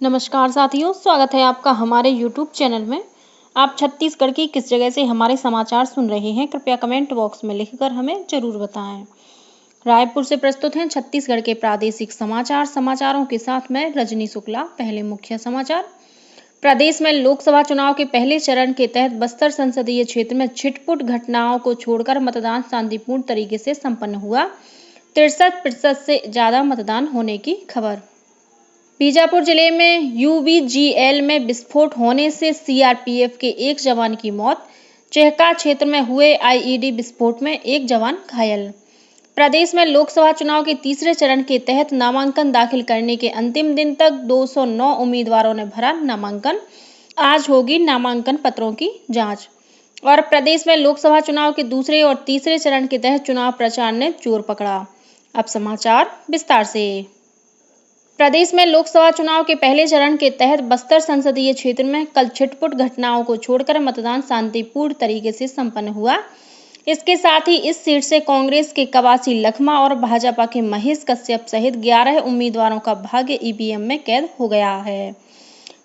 नमस्कार साथियों, स्वागत है आपका हमारे YouTube चैनल में। आप छत्तीसगढ़ की किस जगह से हमारे समाचार सुन रहे हैं, कृपया कमेंट बॉक्स में लिखकर हमें जरूर बताएं। रायपुर से प्रस्तुत हैं छत्तीसगढ़ के प्रादेशिक समाचार। समाचारों के साथ मैं रजनी शुक्ला। पहले मुख्य समाचार। प्रदेश में लोकसभा चुनाव के पहले चरण के तहत बस्तर संसदीय क्षेत्र में छिटपुट घटनाओं को छोड़कर मतदान शांतिपूर्ण तरीके से संपन्न हुआ। 63% से ज्यादा मतदान होने की खबर। बीजापुर जिले में यूबीजीएल में विस्फोट होने से सीआरपीएफ के एक जवान की मौत। चहका क्षेत्र में हुए आईईडी विस्फोट में एक जवान घायल। प्रदेश में लोकसभा चुनाव के तीसरे चरण के तहत नामांकन दाखिल करने के अंतिम दिन तक 209 उम्मीदवारों ने भरा नामांकन। आज होगी नामांकन पत्रों की जांच। और प्रदेश में लोकसभा चुनाव के दूसरे और तीसरे चरण के तहत चुनाव प्रचार ने जोर पकड़ा। अब समाचार विस्तार से। प्रदेश में लोकसभा चुनाव के पहले चरण के तहत बस्तर संसदीय क्षेत्र में कल छिटपुट घटनाओं को छोड़कर मतदान शांतिपूर्ण तरीके से संपन्न हुआ। इसके साथ ही इस सीट से कांग्रेस के कवासी लखमा और भाजपा के महेश कश्यप सहित 11 उम्मीदवारों का भाग्य ईवीएम में कैद हो गया है।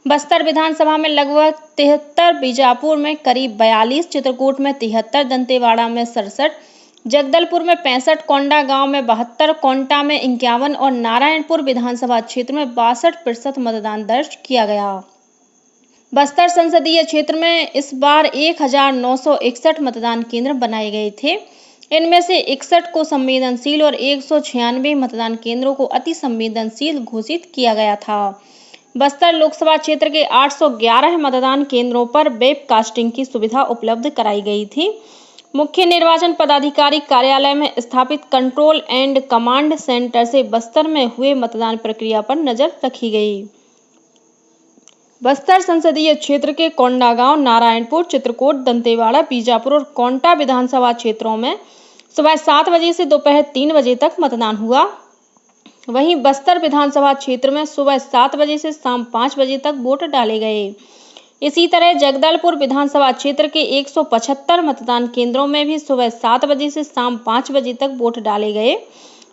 बस्तर विधानसभा में लगभग 73, बीजापुर में करीब 42, चित्रकूट में 73, दंतेवाड़ा में 67, जगदलपुर में 65, कोंडागांव में 72, कोंटा में 51 और नारायणपुर विधानसभा क्षेत्र में 62% मतदान दर्ज किया गया। बस्तर संसदीय क्षेत्र में इस बार 1961 मतदान केंद्र बनाए गए थे। इनमें से 61 को संवेदनशील और 196 मतदान केंद्रों को अति संवेदनशील घोषित किया गया था। बस्तर लोकसभा क्षेत्र के 811 मतदान केंद्रों पर वेबकास्टिंग की सुविधा उपलब्ध कराई गई थी। मुख्य निर्वाचन पदाधिकारी कार्यालय में स्थापित कंट्रोल एंड कमांड सेंटर से बस्तर में हुए मतदान प्रक्रिया पर नजर रखी गई। बस्तर संसदीय क्षेत्र के कोंडागांव, नारायणपुर, चित्रकूट, दंतेवाड़ा, बीजापुर और कोंटा विधानसभा क्षेत्रों में सुबह 7 बजे से दोपहर 3 बजे तक मतदान हुआ। वहीं बस्तर विधानसभा क्षेत्र में सुबह 7 बजे से शाम 5 बजे तक वोट डाले गए। इसी तरह जगदलपुर विधानसभा क्षेत्र के 175 मतदान केंद्रों में भी सुबह 7 बजे से शाम 5 बजे तक वोट डाले गए,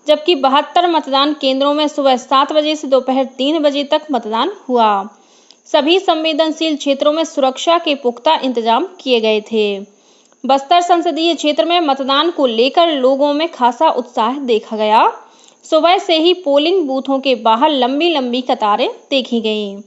जबकि 72 मतदान केंद्रों में सुबह 7 बजे से दोपहर 3 बजे तक मतदान हुआ। सभी संवेदनशील क्षेत्रों में सुरक्षा के पुख्ता इंतजाम किए गए थे। बस्तर संसदीय क्षेत्र में मतदान को लेकर लोगों में खासा उत्साह देखा गया। सुबह से ही पोलिंग बूथों के बाहर लंबी लंबी कतारें देखी गईं।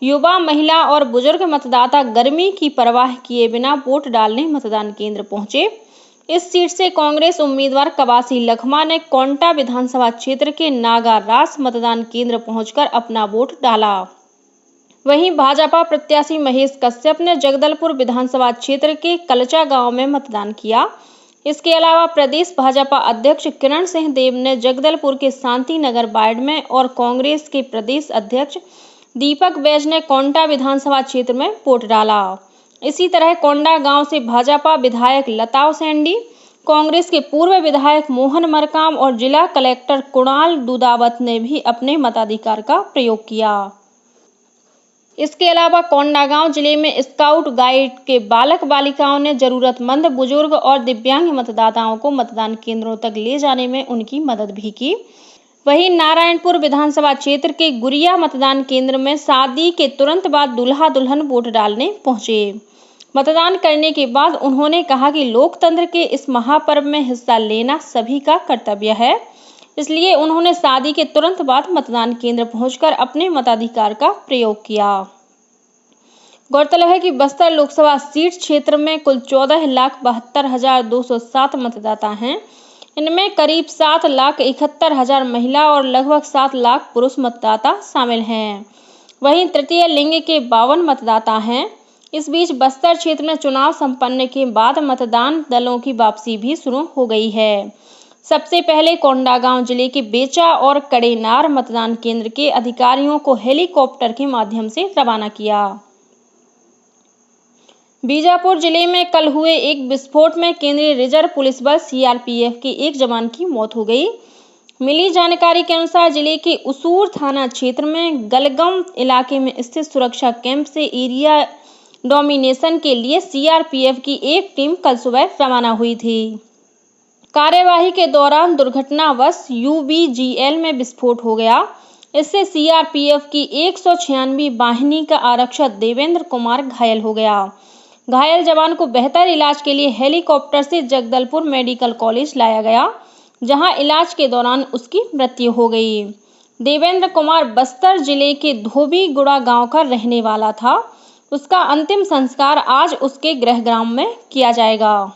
युवा, महिला और बुजुर्ग मतदाता गर्मी की परवाह किए बिना वोट डालने मतदान केंद्र पहुंचे। इस सीट से कांग्रेस उम्मीदवार कवासी लखमा ने कोंटा विधानसभा क्षेत्र के नागारास मतदान केंद्र पहुंचकर अपना वोट डाला। वहीं भाजपा प्रत्याशी महेश कश्यप ने जगदलपुर विधानसभा क्षेत्र के कलचा गांव में मतदान किया। इसके अलावा प्रदेश भाजपा अध्यक्ष किरण सिंह देव ने जगदलपुर के शांति नगर वार्ड में और कांग्रेस के प्रदेश अध्यक्ष दीपक बैज ने कोंटा विधानसभा क्षेत्र में वोट डाला। इसी तरह कोंडा गांव से भाजपा विधायक लताव सेंडी, कांग्रेस के पूर्व विधायक मोहन मरकाम और जिला कलेक्टर कुणाल दुदावत ने भी अपने मताधिकार का प्रयोग किया। इसके अलावा कोंडागांव जिले में स्काउट गाइड के बालक बालिकाओं ने जरूरतमंद बुजुर्ग और दिव्यांग मतदाताओं को मतदान केंद्रों तक ले जाने में उनकी मदद भी की। वहीं नारायणपुर विधानसभा क्षेत्र के गुरिया मतदान केंद्र में शादी के तुरंत बाद दूल्हा दुल्हन वोट डालने पहुंचे। मतदान करने के बाद उन्होंने कहा कि लोकतंत्र के इस महापर्व में हिस्सा लेना सभी का कर्तव्य है, इसलिए उन्होंने शादी के तुरंत बाद मतदान केंद्र पहुंचकर अपने मताधिकार का प्रयोग किया। गौरतलब है कि बस्तर लोकसभा सीट क्षेत्र में कुल 14,72,207 मतदाता हैं। इनमें करीब 7,71,000 महिला और लगभग 7 लाख पुरुष मतदाता शामिल हैं। वहीं तृतीय लिंग के 52 मतदाता हैं। इस बीच बस्तर क्षेत्र में चुनाव संपन्न के बाद मतदान दलों की वापसी भी शुरू हो गई है। सबसे पहले कोंडागांव जिले के बेचा और कड़ेनार मतदान केंद्र के अधिकारियों को हेलीकॉप्टर के माध्यम से रवाना किया। बीजापुर जिले में कल हुए एक विस्फोट में केंद्रीय रिजर्व पुलिस बल सीआरपीएफ के एक जवान की मौत हो गई। मिली जानकारी के अनुसार जिले के उसूर थाना क्षेत्र में गलगम इलाके में स्थित सुरक्षा कैंप से एरिया डोमिनेशन के लिए सीआरपीएफ की एक टीम कल सुबह रवाना हुई थी। कार्यवाही के दौरान दुर्घटनावश यूबीजीएल में विस्फोट हो गया। इससे सीआरपीएफ की 196वीं वाहिनी का आरक्षक देवेंद्र कुमार घायल हो गया। घायल जवान को बेहतर इलाज के लिए हेलीकॉप्टर से जगदलपुर मेडिकल कॉलेज लाया गया, जहां इलाज के दौरान उसकी मृत्यु हो गई। देवेंद्र कुमार बस्तर जिले के धोबीगुड़ा गांव का रहने वाला था। उसका अंतिम संस्कार आज उसके गृहग्राम में किया जाएगा।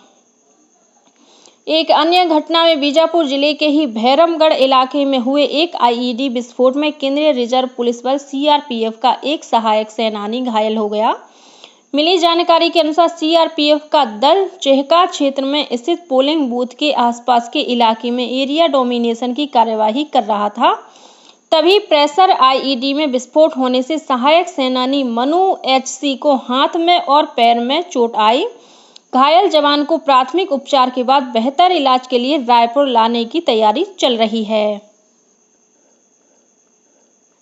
एक अन्य घटना में बीजापुर जिले के ही भैरमगढ़ इलाके में हुए एक आईईडी विस्फोट में केंद्रीय रिजर्व पुलिस बल सीआरपीएफ का एक सहायक सेनानी घायल हो गया। मिली जानकारी के अनुसार सीआरपीएफ का दल चेहका क्षेत्र में स्थित पोलिंग बूथ के आसपास के इलाके में एरिया डोमिनेशन की कार्यवाही कर रहा था। तभी प्रेशर आईईडी में विस्फोट होने से सहायक सेनानी मनु एचसी को हाथ में और पैर में चोट आई। घायल जवान को प्राथमिक उपचार के बाद बेहतर इलाज के लिए रायपुर लाने की तैयारी चल रही है।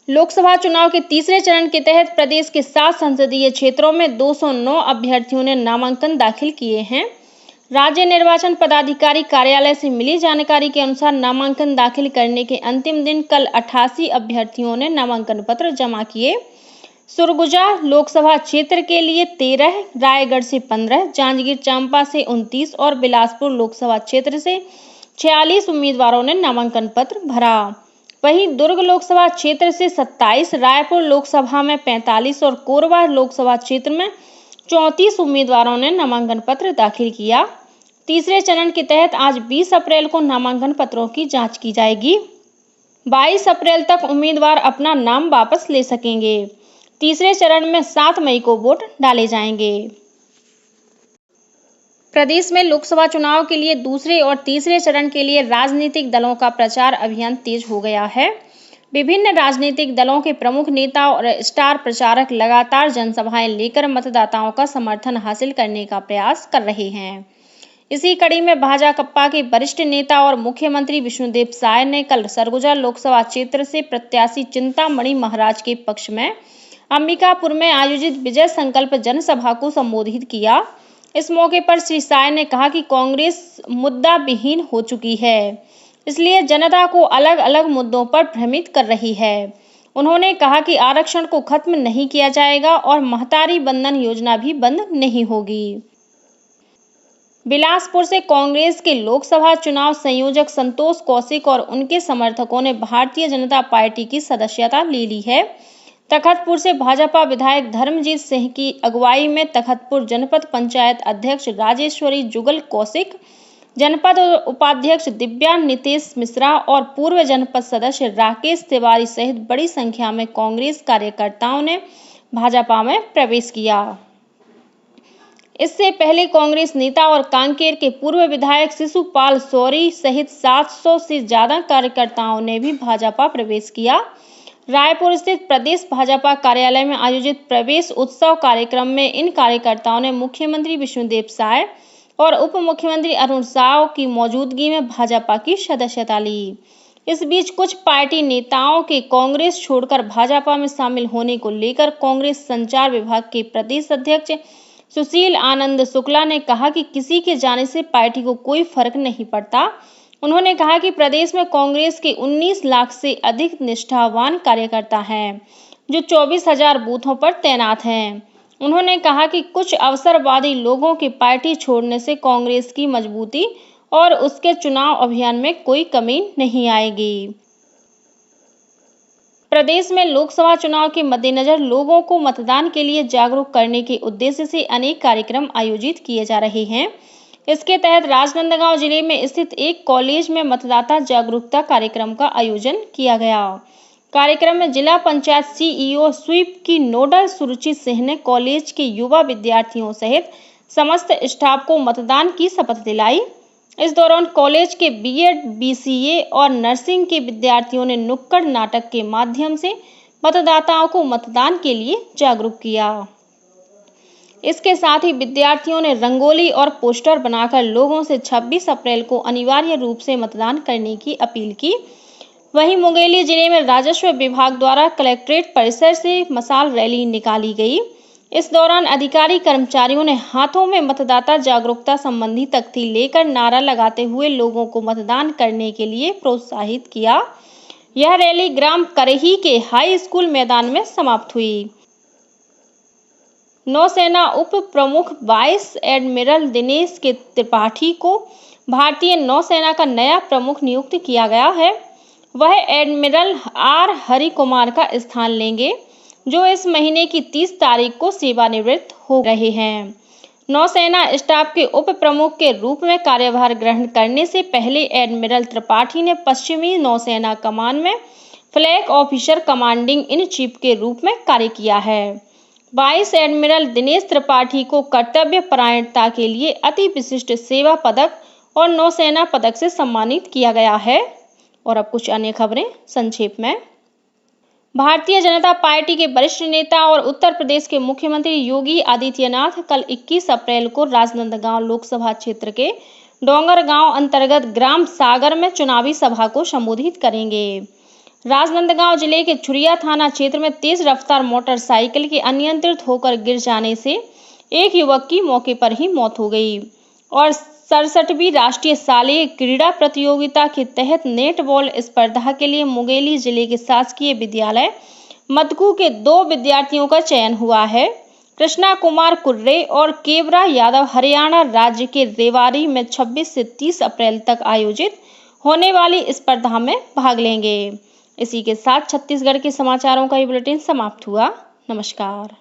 लोकसभा चुनाव के तीसरे चरण के तहत प्रदेश के 7 संसदीय क्षेत्रों में 209 अभ्यर्थियों ने नामांकन दाखिल किए हैं। राज्य निर्वाचन पदाधिकारी कार्यालय से मिली जानकारी के अनुसार नामांकन दाखिल करने के अंतिम दिन कल 88 अभ्यर्थियों ने नामांकन पत्र जमा किए। सुरगुजा लोकसभा क्षेत्र के लिए 13, रायगढ़ से 15, जांजगीर चांपा से 29 और बिलासपुर लोकसभा क्षेत्र से 46 उम्मीदवारों ने नामांकन पत्र भरा। वहीं दुर्ग लोकसभा क्षेत्र से 27, रायपुर लोकसभा में 45 और कोरबा लोकसभा क्षेत्र में 34 उम्मीदवारों ने नामांकन पत्र दाखिल किया। तीसरे चरण के तहत आज 20 अप्रैल को नामांकन पत्रों की जांच की जाएगी। 22 अप्रैल तक उम्मीदवार अपना नाम वापस ले सकेंगे। तीसरे चरण में 7 मई को वोट डाले जाएंगे। प्रदेश में लोकसभा चुनाव के लिए दूसरे और तीसरे चरण के लिए राजनीतिक दलों का प्रचार अभियान तेज हो गया है। विभिन्न राजनीतिक दलों के प्रमुख नेता और स्टार प्रचारक लगातार जनसभाएं लेकर मतदाताओं का समर्थन हासिल करने का प्रयास कर रहे हैं। इसी कड़ी में भाजपा के वरिष्ठ नेता और मुख्यमंत्री विष्णुदेव साय ने कल सरगुजा लोकसभा क्षेत्र से प्रत्याशी चिंतामणि महाराज के पक्ष में अंबिकापुर में आयोजित विजय संकल्प जनसभा को संबोधित किया। इस मौके पर श्री साय ने कहा कि कांग्रेस मुद्दा विहीन हो चुकी है, इसलिए जनता को अलग अलग मुद्दों पर भ्रमित कर रही है। उन्होंने कहा कि आरक्षण को खत्म नहीं किया जाएगा और महतारी बंधन योजना भी बंद नहीं होगी। बिलासपुर से कांग्रेस के लोकसभा चुनाव संयोजक संतोष कौशिक और उनके समर्थकों ने भारतीय जनता पार्टी की सदस्यता ले ली है। तखतपुर से भाजपा विधायक धर्मजीत सिंह की अगुवाई में तखतपुर जनपद पंचायत अध्यक्ष राजेश्वरी जुगल कौशिक, जनपद उपाध्यक्ष दिव्या नितेश मिश्रा और पूर्व जनपद सदस्य राकेश तिवारी सहित बड़ी संख्या में कांग्रेस कार्यकर्ताओं ने भाजपा में प्रवेश किया। इससे पहले कांग्रेस नेता और कांकेर के पूर्व विधायक शिशुपाल सौरी सहित 700 से ज्यादा कार्यकर्ताओं ने भी भाजपा प्रवेश किया। रायपुर स्थित प्रदेश भाजपा कार्यालय में आयोजित प्रवेश उत्सव कार्यक्रम में इन कार्यकर्ताओं ने मुख्यमंत्री विष्णुदेव साय और उप मुख्यमंत्री अरुण साव की मौजूदगी में भाजपा की सदस्यता ली। इस बीच कुछ पार्टी नेताओं के कांग्रेस छोड़कर भाजपा में शामिल होने को लेकर कांग्रेस संचार विभाग के प्रदेश अध्यक्ष सुशील आनंद शुक्ला ने कहा कि किसी के जाने से पार्टी को कोई फर्क नहीं पड़ता। उन्होंने कहा कि प्रदेश में कांग्रेस के 19 लाख से अधिक निष्ठावान कार्यकर्ता हैं, जो 24,000 बूथों पर तैनात हैं। उन्होंने कहा कि कुछ अवसरवादी लोगों के पार्टी छोड़ने से कांग्रेस की मजबूती और उसके चुनाव अभियान में कोई कमी नहीं आएगी। प्रदेश में लोकसभा चुनाव के मद्देनजर लोगों को मतदान के लिए जागरूक करने के उद्देश्य से अनेक कार्यक्रम आयोजित किए जा रहे हैं। इसके तहत राजनांदगांव जिले में स्थित एक कॉलेज में मतदाता जागरूकता कार्यक्रम का आयोजन किया गया। कार्यक्रम में जिला पंचायत सीईओ स्वीप की नोडल सुरुचि सिंह ने कॉलेज के युवा विद्यार्थियों सहित समस्त स्टाफ को मतदान की शपथ दिलाई। इस दौरान कॉलेज के बीएड, बीसीए और नर्सिंग के विद्यार्थियों ने नुक्कड़ नाटक के माध्यम से मतदाताओं को मतदान के लिए जागरूक किया। इसके साथ ही विद्यार्थियों ने रंगोली और पोस्टर बनाकर लोगों से 26 अप्रैल को अनिवार्य रूप से मतदान करने की अपील की। वहीं मुंगेली जिले में राजस्व विभाग द्वारा कलेक्ट्रेट परिसर से मशाल रैली निकाली गई। इस दौरान अधिकारी कर्मचारियों ने हाथों में मतदाता जागरूकता संबंधी तख्ती लेकर नारा लगाते हुए लोगों को मतदान करने के लिए प्रोत्साहित किया। यह रैली ग्राम करही के हाई स्कूल मैदान में समाप्त हुई। नौसेना उप प्रमुख वाइस एडमिरल दिनेश के त्रिपाठी को भारतीय नौसेना का नया प्रमुख नियुक्त किया गया है। वह एडमिरल आर हरि कुमार का स्थान लेंगे, जो इस महीने की 30 तारीख को सेवानिवृत्त हो रहे हैं। नौसेना स्टाफ के उप प्रमुख के रूप में कार्यभार ग्रहण करने से पहले एडमिरल त्रिपाठी ने पश्चिमी नौसेना कमान में flag officer commanding in chief के रूप में कार्य किया है। वाइस एडमिरल दिनेश त्रिपाठी को कर्तव्य परायणता के लिए अति विशिष्ट सेवा पदक और नौसेना पदक से सम्मानित किया गया है। और अब कुछ अन्य खबरें संक्षेप में। भारतीय जनता पार्टी के वरिष्ठ नेता और उत्तर प्रदेश के मुख्यमंत्री योगी आदित्यनाथ कल 21 अप्रैल को राजनांदगांव लोकसभा क्षेत्र के डोंगरगांव अंतर्गत ग्राम सागर में चुनावी सभा को संबोधित करेंगे। राजनांदगांव जिले के छुरिया थाना क्षेत्र में तेज रफ्तार मोटरसाइकिल के अनियंत्रित होकर गिर जाने से एक युवक की मौके पर ही मौत हो गई और 67वीं राष्ट्रीय शालेय क्रीड़ा प्रतियोगिता के तहत नेट बॉल स्पर्धा के लिए मुंगेली जिले के शासकीय विद्यालय मदकू के 2 विद्यार्थियों का चयन हुआ है। कृष्णा कुमार कुर्रे और केवरा यादव हरियाणा राज्य के रेवाड़ी में 26 से 30 अप्रैल तक आयोजित होने वाली स्पर्धा में भाग लेंगे। इसी के साथ छत्तीसगढ़ के समाचारों का ये बुलेटिन समाप्त हुआ। नमस्कार।